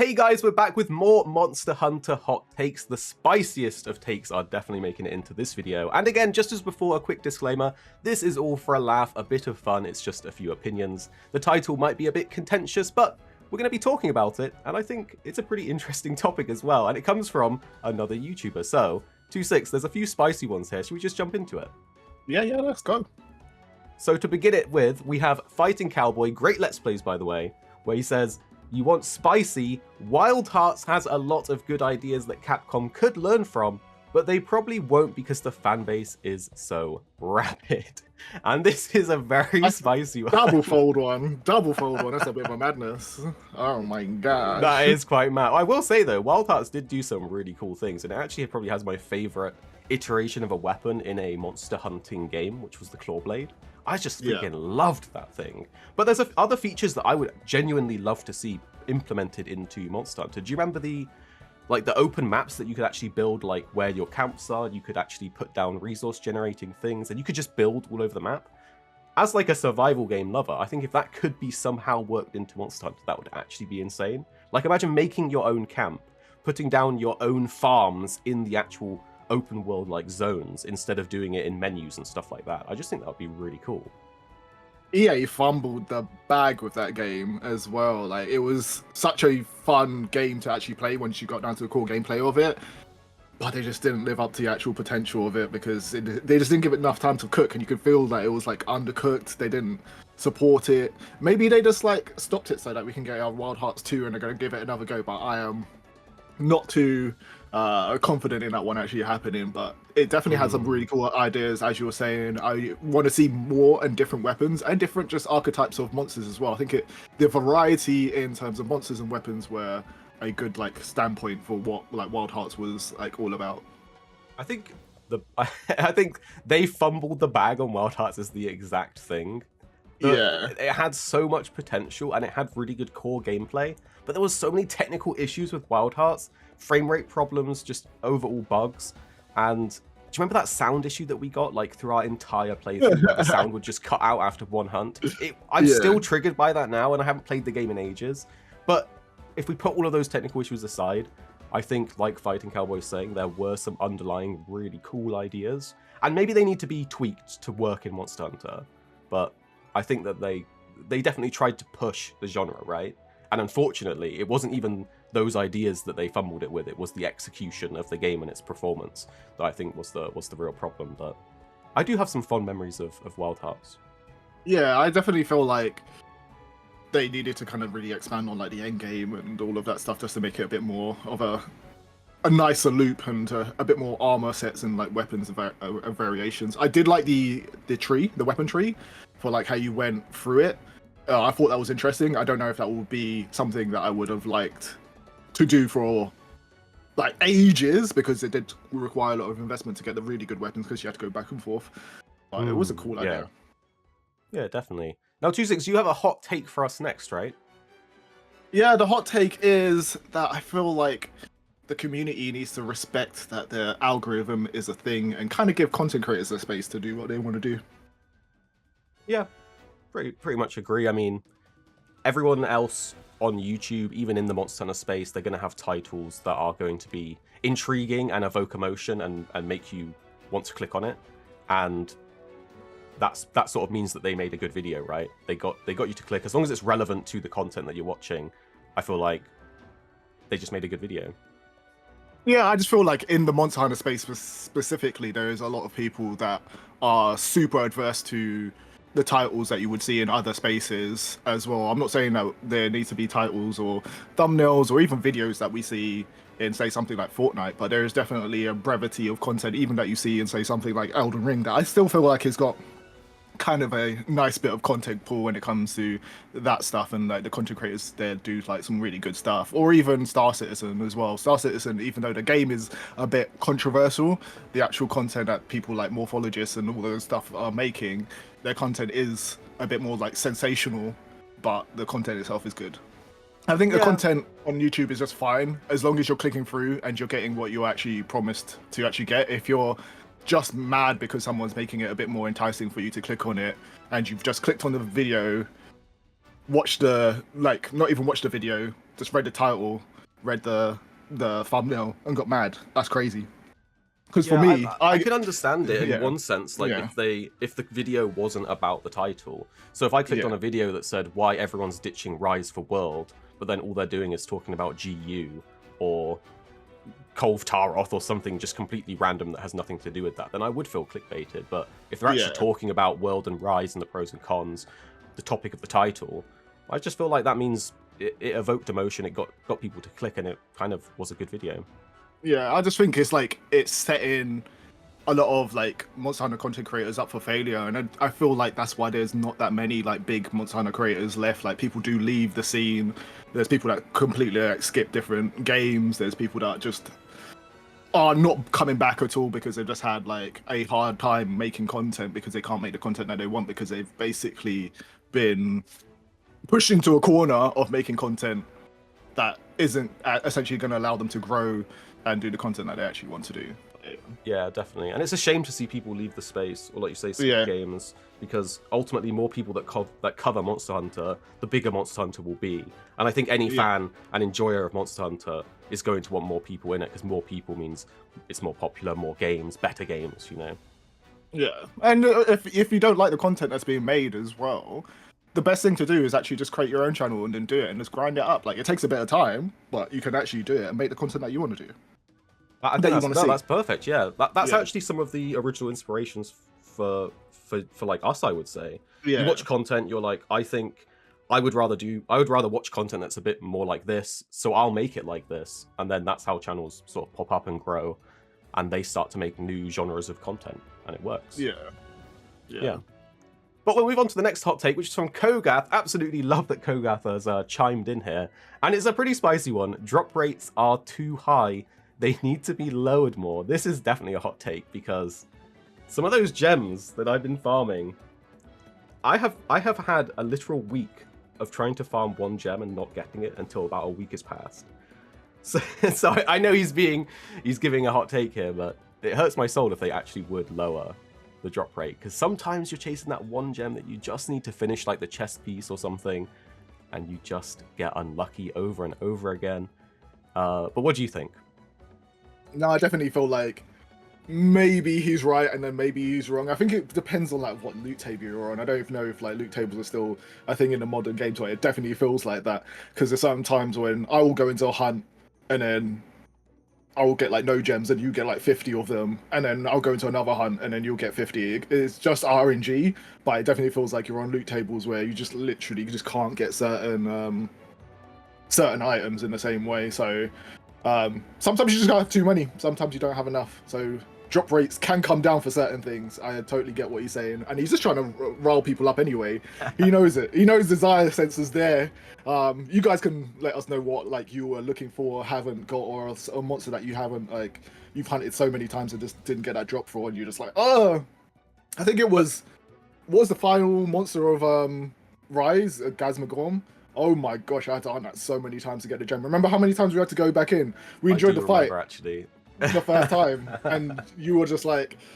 Hey guys, we're back with more Monster Hunter hot takes. The spiciest of takes are definitely making it into this video. And again, just as before, a quick disclaimer, this is all for a laugh, a bit of fun, it's just a few opinions. The title might be a bit contentious, but we're going to be talking about it, and I think it's a pretty interesting topic as well, and it comes from another YouTuber. So, 26, there's a few spicy ones here, should we just jump into it? Yeah, let's go. So to begin it with, we have Fighting Cowboy, great Let's Plays by the way, where he says, you want spicy, Wild Hearts has a lot of good ideas that Capcom could learn from, but they probably won't because the fan base is so rabid. And this is a very spicy one. Double fold one. That's a bit of a madness. Oh my god. That is quite mad. I will say though, Wild Hearts did do some really cool things, and it actually probably has my favorite iteration of a weapon in a monster hunting game, which was the Claw Blade. I just freaking loved that thing. But there's other features that I would genuinely love to see implemented into Monster Hunter. Do you remember the open maps that you could actually build, like where your camps are? You could actually put down resource generating things, and you could just build all over the map. As like a survival game lover, I think if that could be somehow worked into Monster Hunter, that would actually be insane. Like imagine making your own camp, putting down your own farms in the actual open world like zones instead of doing it in menus and stuff like that. I just think that would be really cool. EA fumbled the bag with that game as well. Like it was such a fun game to actually play once you got down to the core gameplay of it, but they just didn't live up to the actual potential of it because they just didn't give it enough time to cook, and you could feel that it was like undercooked. They didn't support it. Maybe they just like stopped it so that we can get our Wild Hearts 2 and they're going to give it another go, but I am not too confident in that one actually happening. But it definitely has some really cool ideas, as you were saying. I want to see more and different weapons and different just archetypes of monsters as well. I think the variety in terms of monsters and weapons were a good like standpoint for what like Wild Hearts was like all about. I think I think they fumbled the bag on Wild Hearts is the exact thing. It had so much potential and it had really good core gameplay, but there was so many technical issues with Wild Hearts, frame rate problems, just overall bugs. And do you remember that sound issue that we got like through our entire playthrough where the sound would just cut out after one hunt? I'm still triggered by that now, and I haven't played the game in ages. But if we put all of those technical issues aside, I think, like Fighting Cowboy's saying, there were some underlying really cool ideas, and maybe they need to be tweaked to work in Monster Hunter. But I think that they definitely tried to push the genre, right? And unfortunately, it wasn't even those ideas that they fumbled it with. It was the execution of the game and its performance that I think was the real problem. But I do have some fond memories of Wild Hearts. Yeah, I definitely feel like they needed to kind of really expand on like the end game and all of that stuff just to make it a bit more of a nicer loop and a bit more armor sets and like weapons and variations. I did like the weapon tree for like how you went through it. I thought that was interesting. I don't know if that would be something that I would have liked to do for like ages, because it did require a lot of investment to get the really good weapons because you had to go back and forth. But it was a cool idea. Yeah, definitely. Now, 26, you have a hot take for us next, right? Yeah, the hot take is that I feel like the community needs to respect that their algorithm is a thing and kind of give content creators a space to do what they want to do. Yeah, pretty much agree. I mean, everyone else on YouTube, even in the Monster Hunter space, they're going to have titles that are going to be intriguing and evoke emotion and make you want to click on it. And that sort of means that they made a good video, right? They got you to click. As long as it's relevant to the content that you're watching, I feel like they just made a good video. Yeah, I just feel like in the Monster Hunter space specifically, there is a lot of people that are super adverse to the titles that you would see in other spaces as well. I'm not saying that there needs to be titles or thumbnails or even videos that we see in, say, something like Fortnite, but there is definitely a brevity of content even that you see in, say, something like Elden Ring that I still feel like it's got kind of a nice bit of content pool when it comes to that stuff, and like the content creators there do like some really good stuff. Or even Star Citizen as well. Star Citizen, even though the game is a bit controversial, the actual content that people like morphologists and all those stuff are making, their content is a bit more like sensational, but the content itself is good. I think the content on YouTube is just fine as long as you're clicking through and you're getting what you actually promised to actually get. If you're just mad because someone's making it a bit more enticing for you to click on it and you've just clicked on the video watched the not even watched the video, just read the title, read the thumbnail, and got mad. That's crazy. Because for Yeah, me, I could understand it in yeah, one sense, like yeah, if the video wasn't about the title. So if I clicked on a video that said why everyone's ditching Rise for World, but then all they're doing is talking about GU or Kolv Taroth or something just completely random that has nothing to do with that, then I would feel clickbaited. But if they're actually talking about World and Rise and the pros and cons, the topic of the title, I just feel like that means it evoked emotion, it got people to click, and it kind of was a good video. yeah. I just think it's setting a lot of Monster Hunter content creators up for failure, and I feel like that's why there's not that many big Monster Hunter creators left. Like, people do leave the scene. There's people that completely skip different games. There's people that just are not coming back at all because they've just had a hard time making content because they can't make the content that they want because they've basically been pushed into a corner of making content that isn't essentially going to allow them to grow and do the content that they actually want to do. Yeah, definitely. And it's a shame to see people leave the space, or like you say, skip games, because ultimately more people that cover Monster Hunter, the bigger Monster Hunter will be. And I think any fan and enjoyer of Monster Hunter is going to want more people in it, because more people means it's more popular, more games, better games, you know? Yeah, and if you don't like the content that's being made as well, the best thing to do is actually just create your own channel and then do it and just grind it up. It takes a bit of time, but you can actually do it and make the content that you want to do. I think that's perfect. Yeah, that's actually some of the original inspirations for us, I would say. You watch content, you're like, I think I would rather watch content that's a bit more like this, so I'll make it like this, and then that's how channels sort of pop up and grow, and they start to make new genres of content, and it works. Yeah. But we'll move on to the next hot take, which is from Kogath. Absolutely love that Kogath has chimed in here, and it's a pretty spicy one. Drop rates are too high. They need to be lowered more. This is definitely a hot take because some of those gems that I've been farming, I have had a literal week of trying to farm one gem and not getting it until about a week has passed. So I know he's giving a hot take here, but it hurts my soul if they actually would lower the drop rate, because sometimes you're chasing that one gem that you just need to finish, like the chest piece or something, and you just get unlucky over and over again. But what do you think? No, I definitely feel like maybe he's right and then maybe he's wrong. I think it depends on what loot table you're on. I don't even know if loot tables are still a thing in the modern game toy. It definitely feels like that, because there's certain times when I will go into a hunt and then I will get no gems and you get 50 of them, and then I'll go into another hunt and then you'll get 50. It's just RNG, but it definitely feels like you're on loot tables where you just literally can't get certain items in the same way. So sometimes you just have too many, sometimes you don't have enough, so drop rates can come down for certain things. I totally get what he's saying, and he's just trying to rile people up anyway. He knows it. He knows desire senses there. You guys can let us know what you were looking for, haven't got, or a monster that you haven't you've hunted so many times and just didn't get that drop for, and you're just oh, I think it was, what was the final monster of Rise, Gazmagorm? Oh my gosh, I had to hunt that so many times to get the gem. Remember how many times we had to go back in? We enjoyed the fight. Actually, the first time, and you were just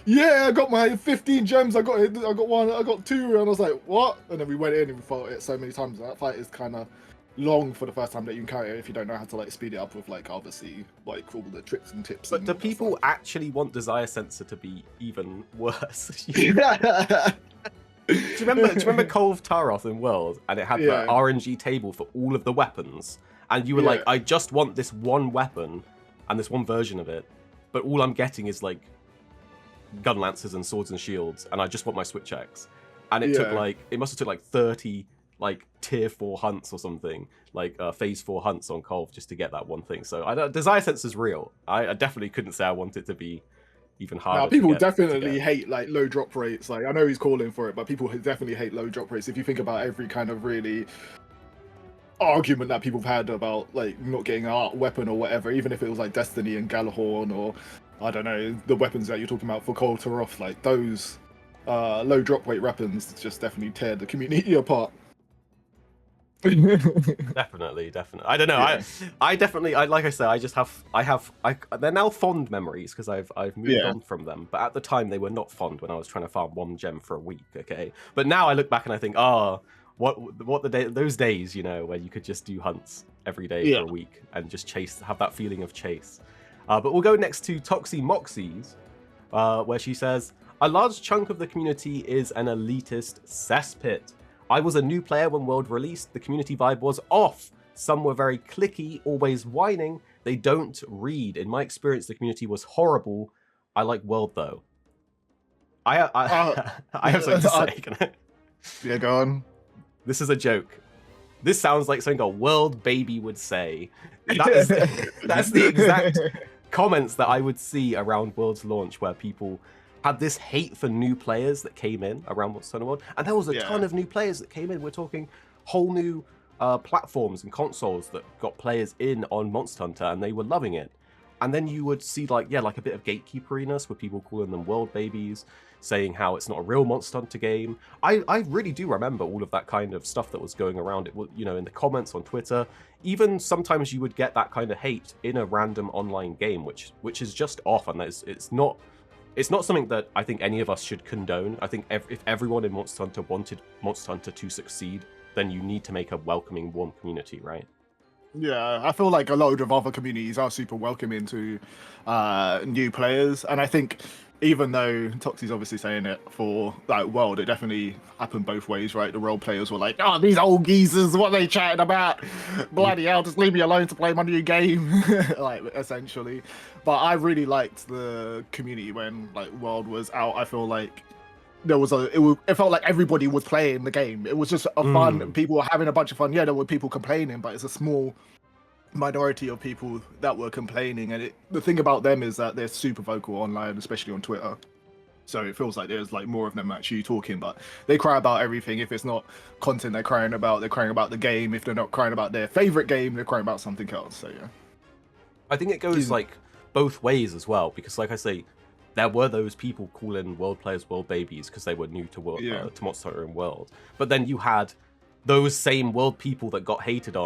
yeah, I got my 15 gems. I got it. I got one. I got two, and I was like, what? And then we went in and we fought it so many times. That fight is kind of long for the first time that you encounter it if you don't know how to speed it up with obviously all the tricks and tips. But do people actually want Desire Sensor to be even worse? Do you remember Kolv Taroth in World, and it had the RNG table for all of the weapons, and you were like, I just want this one weapon and this one version of it, but all I'm getting is gun lances and swords and shields, and I just want my switch X. And it took it must have took 30 tier 4 hunts or something, phase 4 hunts on Kolv just to get that one thing. So Desire Sense is real. I definitely couldn't say I want it to be even harder. Now, people definitely hate low drop rates. I know he's calling for it, but people definitely hate low drop rates. If you think about every kind of really argument that people have had about not getting an art weapon or whatever, even if it was Destiny and Galahorn, or I don't know, the weapons that you're talking about for Kolv Taroth, those low drop rate weapons just definitely tear the community apart. Definitely. I don't know. Yeah. I definitely, like I said, they're now fond memories because I've moved on from them. But at the time, they were not fond when I was trying to farm one gem for a week. Okay, but now I look back and I think, oh, those days, you know, where you could just do hunts every day for a week and just have that feeling of chase. But we'll go next to Toxie Moxy's, where she says, a large chunk of the community is an elitist cesspit. I was a new player when World released. The community vibe was off. Some were very cliquey, always whining. They don't read. In my experience, the community was horrible. I like World though. I have something to say. Can I? Yeah, go on. This is a joke. This sounds like something a World baby would say. That's the exact comments that I would see around World's launch, where people had this hate for new players that came in around Monster Hunter World, and there was a ton of new players that came in. We're talking whole new platforms and consoles that got players in on Monster Hunter, and they were loving it. And then you would see like a bit of gatekeeperiness with people calling them World babies, saying how it's not a real Monster Hunter game. I really do remember all of that kind of stuff that was going around. It was, you know, in the comments on Twitter. Even sometimes you would get that kind of hate in a random online game, which is just off, and it's not something that I think any of us should condone. I think if everyone in Monster Hunter wanted Monster Hunter to succeed, then you need to make a welcoming, warm community, right? Yeah, I feel like a load of other communities are super welcoming to new players, and I think even though Toxie's obviously saying it for like World, it definitely happened both ways, right? The role players were like, "Oh, these old geezers, what are they chatting about? Bloody hell, just leave me alone to play my new game," like essentially. But I really liked the community when like World was out. I feel like there was it felt like everybody was playing the game. It was just a fun. People were having a bunch of fun. Yeah, there were people complaining, but it's a small minority of people that were complaining. And the thing about them is that they're super vocal online, especially on Twitter. So it feels like there's like more of them actually talking, but they cry about everything. If it's not content they're crying about the game. If they're not crying about their favorite game, they're crying about something else. So yeah, I think it goes like both ways as well, because like I say, there were those people calling World players World babies because they were new to World, to Monster Hunter and World. But then you had those same World people that got hating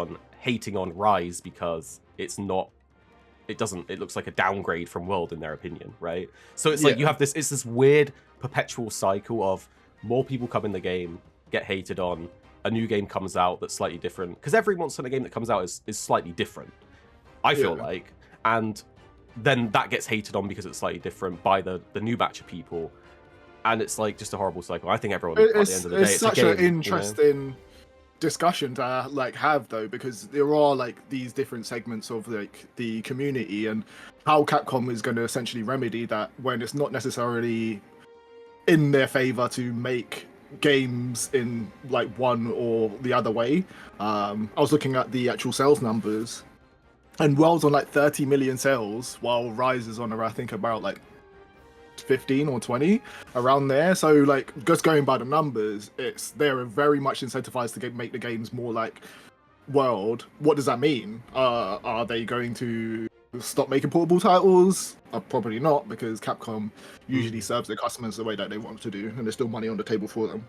on Rise because it looks like a downgrade from World in their opinion, right? So it's like you have this weird perpetual cycle of more people come in the game, get hated on, a new game comes out that's slightly different, because every Monster Hunter game that comes out is slightly different, I feel like, and then that gets hated on because it's slightly different by the new batch of people, and it's like just a horrible cycle. I think everyone at the end of the day, it's such an interesting discussion to like have though, because there are like these different segments of like the community, and how Capcom is going to essentially remedy that when it's not necessarily in their favor to make games in like one or the other way. I was looking at the actual sales numbers, and World's on like 30 million sales, while Rise is on, I think, about like 15 or 20, around there. So like, just going by the numbers, they're very much incentivized to make the games more like World. What does that mean? Are they going to stop making portable titles? Probably not, because Capcom usually serves their customers the way that they want to do, and there's still money on the table for them.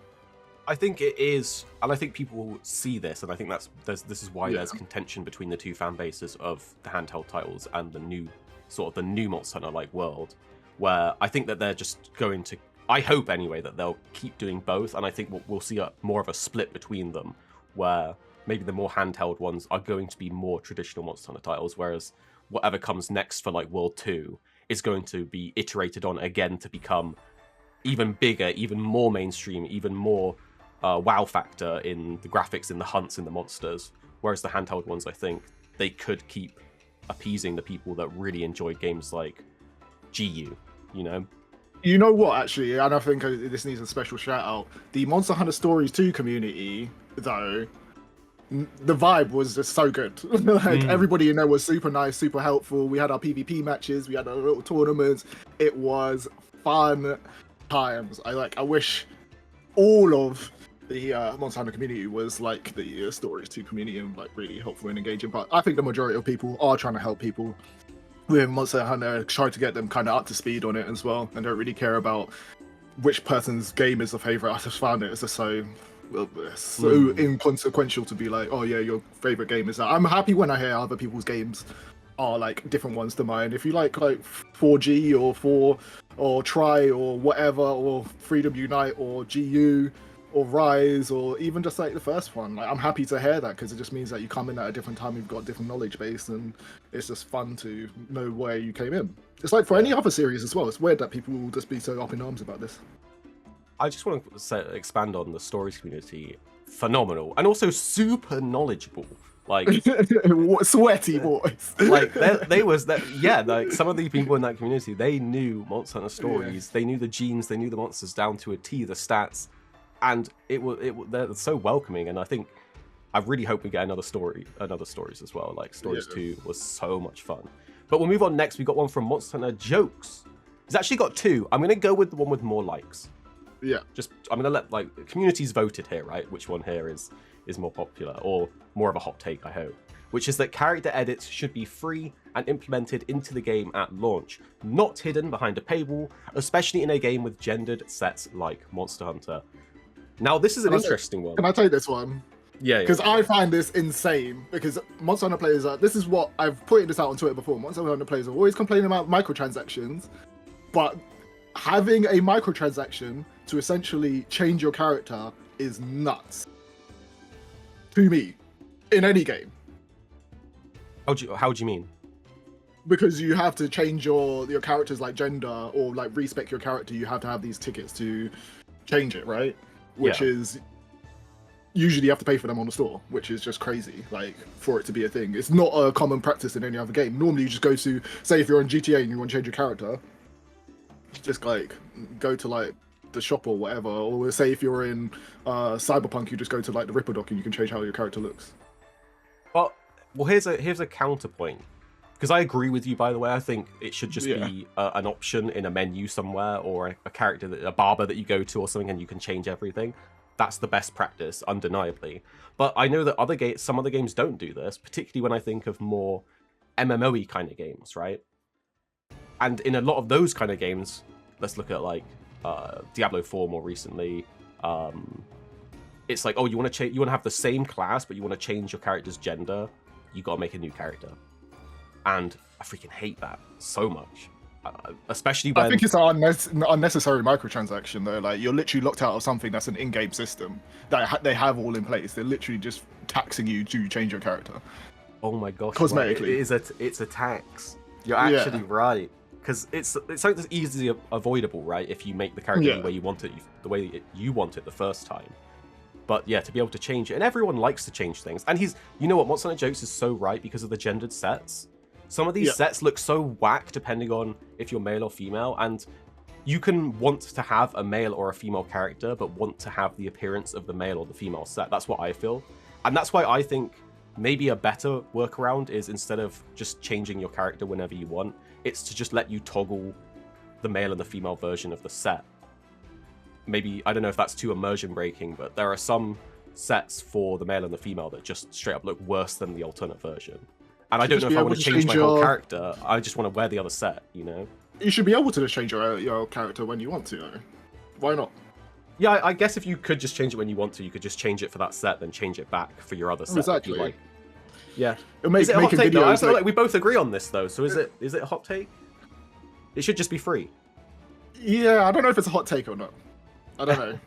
I think it is, and I think people see this, and I think this is why there's contention between the two fan bases of the handheld titles and the new Monster Hunter like World, where I think that they're just going to, I hope anyway, that they'll keep doing both, and I think we'll see more of a split between them, where maybe the more handheld ones are going to be more traditional Monster Hunter titles, whereas whatever comes next for like World 2 is going to be iterated on again to become even bigger, even more mainstream, even more wow factor in the graphics, in the hunts, in the monsters. Whereas the handheld ones, I think they could keep appeasing the people that really enjoy games like GU, you know? You know what, actually, and I think this needs a special shout out. The Monster Hunter Stories 2 community, though, the vibe was just so good. Like everybody in there was super nice, super helpful. We had our PvP matches, we had our little tournaments. It was fun times. I wish all of the Monster Hunter community was like the Stories 2 community, and like really helpful and engaging. But I think the majority of people are trying to help people with Monster Hunter, try to get them kind of up to speed on it as well, and don't really care about which person's game is a favorite. I just found it just so inconsequential to be like, oh yeah, your favorite game is that. I'm happy when I hear other people's games are like different ones to mine. If you like 4G or Tri or whatever, or Freedom Unite or GU, or Rise, or even just like the first one. Like, I'm happy to hear that because it just means that you come in at a different time, you've got a different knowledge base, and it's just fun to know where you came in. It's like for any other series as well. It's weird that people will just be so up in arms about this. I just want to expand on the stories community. Phenomenal, and also super knowledgeable. Like sweaty boys. Like they was that, yeah. Like some of the people in that community, they knew Monster Hunter stories. Yeah. They knew the genes. They knew the monsters down to a T, the stats, and they're so welcoming. And I really hope we get another stories as well. Like Stories 2 was so much fun. But we'll move on next. We got one from Monster Hunter Jokes. He's actually got two. I'm gonna go with the one with more likes. Yeah. I'm gonna let communities voted here, right? Which one here is more popular or more of a hot take, I hope. Which is that character edits should be free and implemented into the game at launch, not hidden behind a paywall, especially in a game with gendered sets like Monster Hunter. Now, this is an interesting one. Can I take this one? Yeah. Because I find this insane. Because Monster Hunter players this is what I've pointed this out on Twitter before. Monster Hunter players are always complaining about microtransactions, but having a microtransaction to essentially change your character is nuts. To me, in any game. How do you mean? Because you have to change your character's like gender or like respec your character. You have to have these tickets to change it, right? Which is usually you have to pay for them on the store, which is just crazy. Like for it to be a thing, it's not a common practice in any other game. Normally, you just go to, say, if you're on GTA and you want to change your character, just like go to like the shop or whatever, or say if you're in Cyberpunk, you just go to like the Ripper Dock and you can change how your character looks. Well, here's a counterpoint, because I agree with you. By the way, I think it should just be an option in a menu somewhere, or a character, a barber that you go to or something, and you can change everything. That's the best practice, undeniably. But I know that some other games don't do this, particularly when I think of more MMO-y kind of games, right? And in a lot of those kind of games, let's look at like Diablo 4 more recently. It's like, oh, you want to have the same class, but you want to change your character's gender. You got to make a new character, and I freaking hate that so much. Especially when I think it's an unnecessary microtransaction though. Like you're literally locked out of something that's an in-game system that they have all in place. They're literally just taxing you to change your character. Oh my gosh! Cosmetically, it's a tax. You're actually right. Because it's something that's easily avoidable, right? If you make the character the way you want it, you want it the first time. But yeah, to be able to change it, and everyone likes to change things. And you know what, Monster Hunter Jokes is so right because of the gendered sets. Some of these sets look so whack depending on if you're male or female, and you can want to have a male or a female character, but want to have the appearance of the male or the female set. That's what I feel, and that's why I think maybe a better workaround is, instead of just changing your character whenever you want, it's to just let you toggle the male and the female version of the set. Maybe, I don't know if that's too immersion breaking, but there are some sets for the male and the female that just straight up look worse than the alternate version. And I don't know if I want to change my whole character. I just want to wear the other set, you know? You should be able to just change your character when you want to, though. Why not? Yeah, I guess if you could just change it when you want to, you could just change it for that set, then change it back for your other set. Exactly. Like. Yeah. Is it a hot take, though? I feel like we both agree on this, though. So is it a hot take? It should just be free. Yeah, I don't know if it's a hot take or not. I don't know.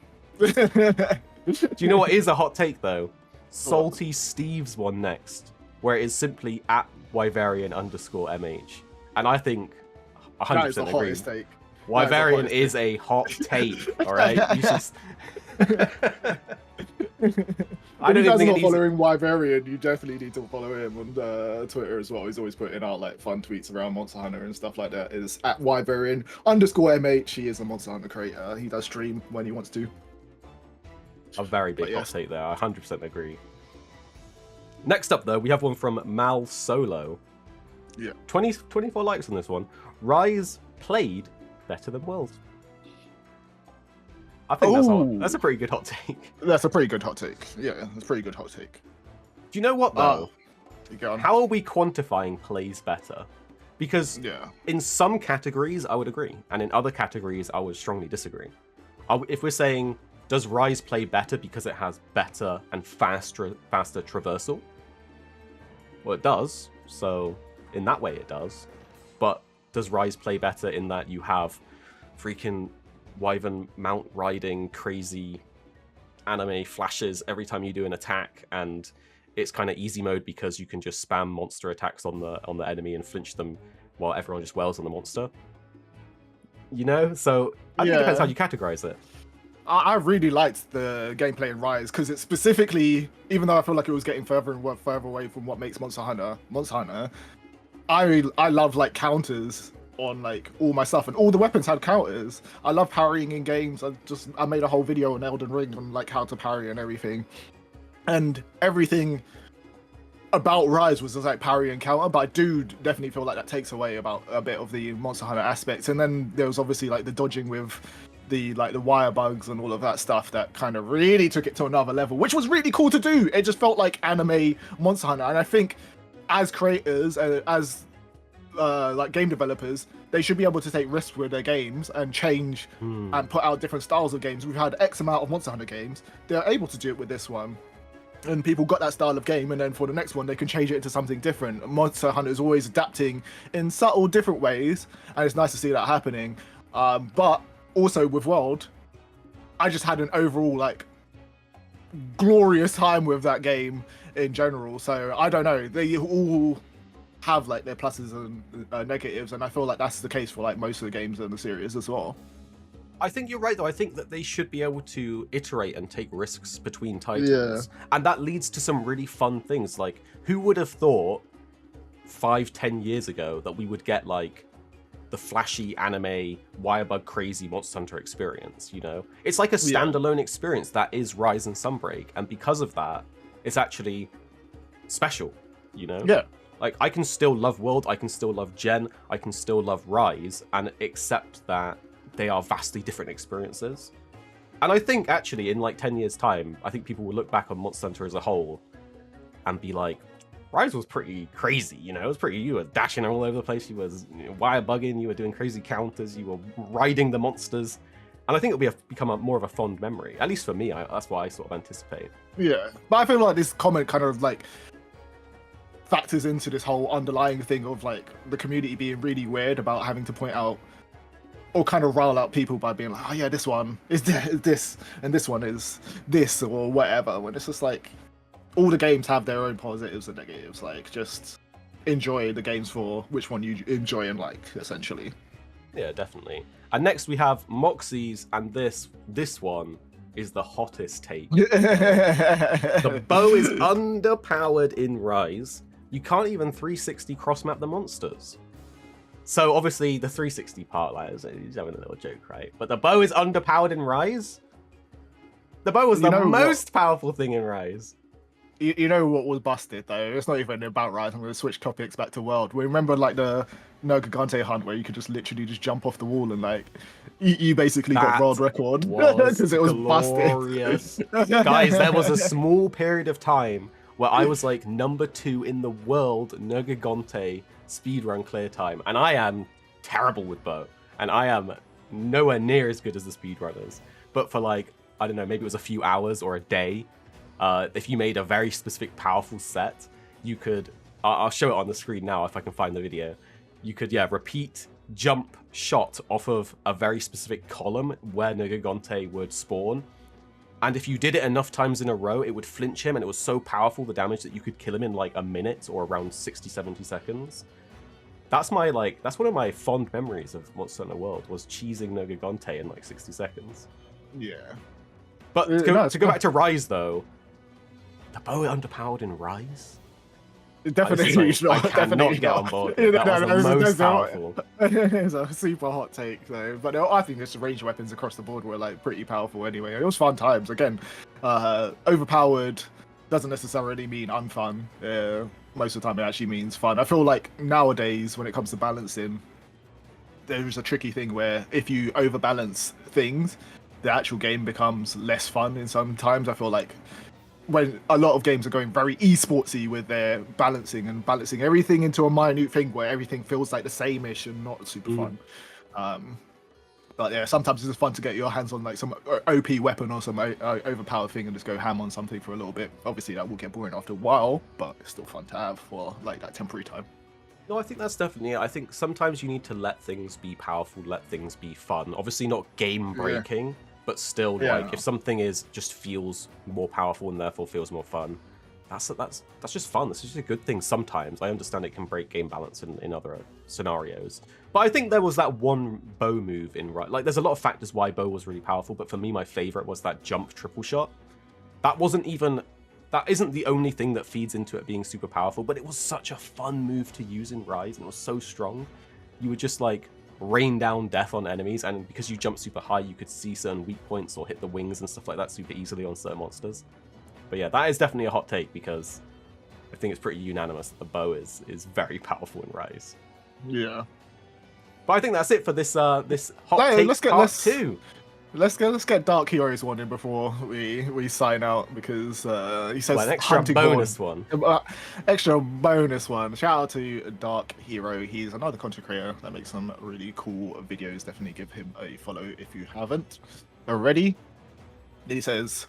Do you know what is a hot take, though? Salty Steve's one next, where it is simply at Wyverian_MH. And I think 100% that is the agree. hottest take. Wyverian is a hot take, alright? You just... I don't think not following Wyverian, you definitely need to follow him on Twitter as well. He's always putting out like fun tweets around Monster Hunter and stuff like that. Is at Wyverian_MH. He is a Monster Hunter creator. He does stream when he wants to. A very big hot take there. I 100% agree. Next up, though, we have one from Mal Solo. Yeah. 24 likes on this one. Rise played better than World. I think that's a pretty good hot take. That's a pretty good hot take. Yeah, that's a pretty good hot take. Do you know what, though? Oh, how are we quantifying plays better? Because in some categories, I would agree. And in other categories, I would strongly disagree. If we're saying, does Rise play better because it has better and faster traversal? Well, it does. So in that way, it does. But does Rise play better in that you have freaking Wyvern mount riding crazy anime flashes every time you do an attack, and it's kind of easy mode because you can just spam monster attacks on the enemy and flinch them while everyone just wails on the monster. You know, so I think it depends how you categorize it. I really liked the gameplay in Rise because it specifically, even though I feel like it was getting further and further away from what makes Monster Hunter, I love like counters on like all my stuff, and all the weapons had counters. I love parrying in games. I made a whole video on Elden Ring on like how to parry and everything, and everything about Rise was just like parry and counter, but I do definitely feel like that takes away about a bit of the Monster Hunter aspects. And then there was obviously like the dodging with the wire bugs and all of that stuff that kind of really took it to another level, which was really cool to do. It just felt like anime Monster Hunter, and I think as creators, as like game developers, they should be able to take risks with their games and change and put out different styles of games. We've had X amount of Monster Hunter games. They're able to do it with this one. And people got that style of game, and then for the next one, they can change it into something different. Monster Hunter is always adapting in subtle, different ways, and it's nice to see that happening. But also with World, I just had an overall like glorious time with that game in general. So I don't know, they all have like their pluses and negatives, and I feel like that's the case for like most of the games in the series as well. I think you're right, though. I think that they should be able to iterate and take risks between titles. And that leads to some really fun things. Like, who would have thought 5-10 years ago that we would get, like, the flashy anime, wirebug crazy Monster Hunter experience, you know? It's like a standalone experience that is Rise and Sunbreak. And because of that, it's actually special, you know? Yeah. Like, I can still love World, I can still love Gen, I can still love Rise, and accept that they are vastly different experiences. And I think actually in like 10 years time, I think people will look back on Monster Hunter as a whole and be like, Rise was pretty crazy, you know? It was pretty, you were dashing all over the place, you was wire bugging, you were doing crazy counters, you were riding the monsters. And I think it'll become more of a fond memory, at least for me. That's what I sort of anticipate. Yeah, but I feel like this comment kind of like factors into this whole underlying thing of like the community being really weird about having to point out or kind of rile out people by being like, oh yeah, this one is this, and this one is this, or whatever, when it's just like, all the games have their own positives and negatives. Like, just enjoy the games for which one you enjoy and like, essentially. Yeah, definitely. And next we have Moxy's, and this one is the hottest take. The bow is underpowered in Rise. You can't even 360 cross-map the monsters. So obviously the 360 part, like, he's having a little joke, right? But the bow is underpowered in Rise? The bow was the most powerful thing in Rise. You know what was busted, though? It's not even about Rise. I'm going to switch topics back to World. We remember, like, the Nergigante hunt where you could just literally just jump off the wall and, like, you basically got world record. Because it was glorious. busted. Guys, there was a small period of time where I was, like, #2 in the world Nergigante speedrun clear time, and I am terrible with bow, and I am nowhere near as good as the speedrunners. But for like, I don't know, maybe it was a few hours or a day, if you made a very specific powerful set, you could, I'll show it on the screen now if I can find the video, you could, repeat jump shot off of a very specific column where Nergigante would spawn, and if you did it enough times in a row, it would flinch him, and it was so powerful, the damage, that you could kill him in like a minute or around 60-70 seconds. That's one of my fond memories of Monster Hunter World, was cheesing Nergigante in like 60 seconds. Yeah. But to go back to Rise, though, the bow underpowered in Rise? Definitely I cannot get on board. That was the most powerful. It's a super hot take, though. But I think just range weapons across the board were like pretty powerful anyway. It was fun times. Again, overpowered doesn't necessarily mean unfun. Most of the time, it actually means fun. I feel like nowadays, when it comes to balancing, there's a tricky thing where if you overbalance things, the actual game becomes less fun. In some times, I feel like when a lot of games are going very esportsy with their balancing everything into a minute thing where everything feels like the same-ish and not super fun. But yeah, sometimes it's just fun to get your hands on like some OP weapon or some overpowered thing and just go ham on something for a little bit. Obviously, that will get boring after a while, but it's still fun to have for like that temporary time. No, I think that's definitely it. I think sometimes you need to let things be powerful, let things be fun. Obviously not game-breaking, but still, like, if something just feels more powerful and therefore feels more fun, that's just fun. That's just a good thing sometimes. I understand it can break game balance in other scenarios. But I think there was that one bow move in Rise. Like, there's a lot of factors why bow was really powerful, but for me, my favorite was that jump triple shot. That isn't the only thing that feeds into it being super powerful, but it was such a fun move to use in Rise, and it was so strong. You would just, like, rain down death on enemies, and because you jump super high, you could see certain weak points or hit the wings and stuff like that super easily on certain monsters. But yeah, that is definitely a hot take, because I think it's pretty unanimous that the bow is very powerful in Rise. Yeah. But I think that's it for this hot take part 2. Let's get Dark Heroes one in before we sign out, because he says an extra bonus one. Extra bonus one. Shout out to Dark Hero. He's another content creator that makes some really cool videos. Definitely give him a follow if you haven't already. He says,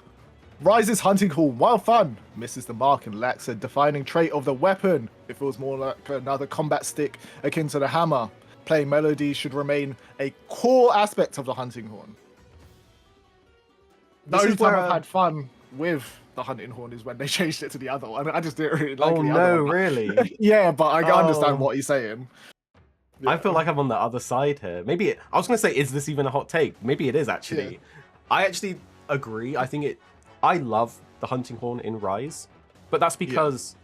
Rise's hunting horn, while fun, misses the mark and lacks a defining trait of the weapon. It feels more like another combat stick akin to the hammer. Playing melody should remain a core aspect of the hunting horn. The only time I've had fun with the hunting horn is when they changed it to the other one. I just didn't really like the other one. Really? Yeah, but I understand what he's saying. Yeah. I feel like I'm on the other side here. Maybe I was going to say, is this even a hot take? Maybe it is, actually. Yeah. I actually agree. I love the hunting horn in Rise, but that's because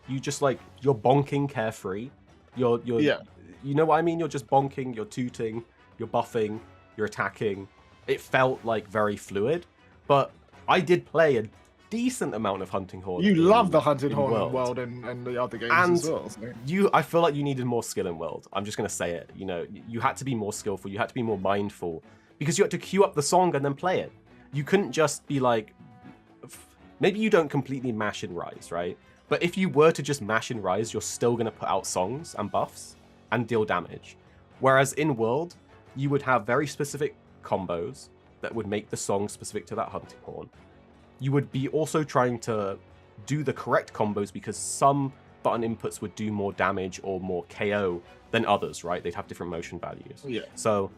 you just, like, you're bonking carefree. You know what I mean? You're just bonking, you're tooting, you're buffing, you're attacking. It felt, like, very fluid. But I did play a decent amount of hunting horn. You love the hunting horn in World and the other games as well. So. I feel like you needed more skill in World. I'm just going to say it. You know, you had to be more skillful. You had to be more mindful, because you had to queue up the song and then play it. You couldn't just be like, maybe you don't completely mash in Rise, right? But if you were to just mash in Rise, you're still going to put out songs and buffs and deal damage. Whereas in World, you would have very specific combos that would make the song specific to that hunting horn. You would be also trying to do the correct combos, because some button inputs would do more damage or more KO than others, right? They'd have different motion values. Yeah. So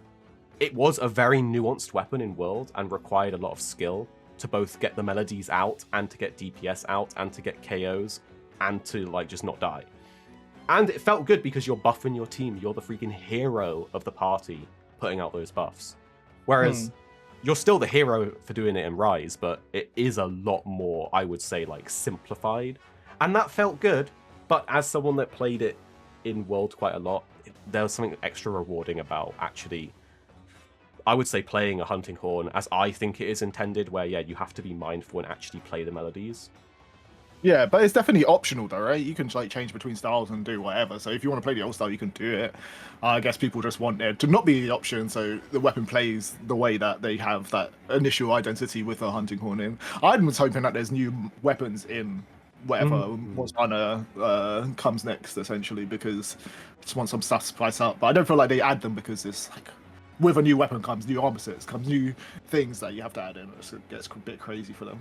it was a very nuanced weapon in World and required a lot of skill to both get the melodies out and to get DPS out and to get KOs and to, like, just not die. And it felt good because you're buffing your team. You're the freaking hero of the party putting out those buffs. Whereas you're still the hero for doing it in Rise, but it is a lot more, I would say, like, simplified. And that felt good, but as someone that played it in World quite a lot, there was something extra rewarding about actually, I would say, playing a hunting horn as I think it is intended, where, yeah, you have to be mindful and actually play the melodies. Yeah, but it's definitely optional though, right? You can, like, change between styles and do whatever. So if you want to play the old style, you can do it. I guess people just want it to not be the option, so the weapon plays the way that they have that initial identity with a hunting horn in. I was hoping that there's new weapons in whatever Moxy comes next, essentially, because I just want some stuff to spice up. But I don't feel like they add them, because it's like, with a new weapon comes new opposites, comes new things that you have to add in. It gets a bit crazy for them.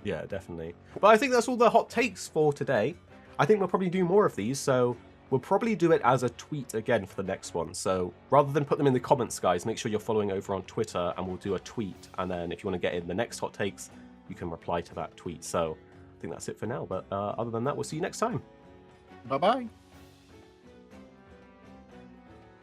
Yeah, definitely. But I think that's all the hot takes for today. I think we'll probably do more of these, so we'll probably do it as a tweet again for the next one. So rather than put them in the comments, guys, make sure you're following over on Twitter, and we'll do a tweet. And then if you want to get in the next hot takes, you can reply to that tweet. So I think that's it for now. But other than that, we'll see you next time. Bye-bye.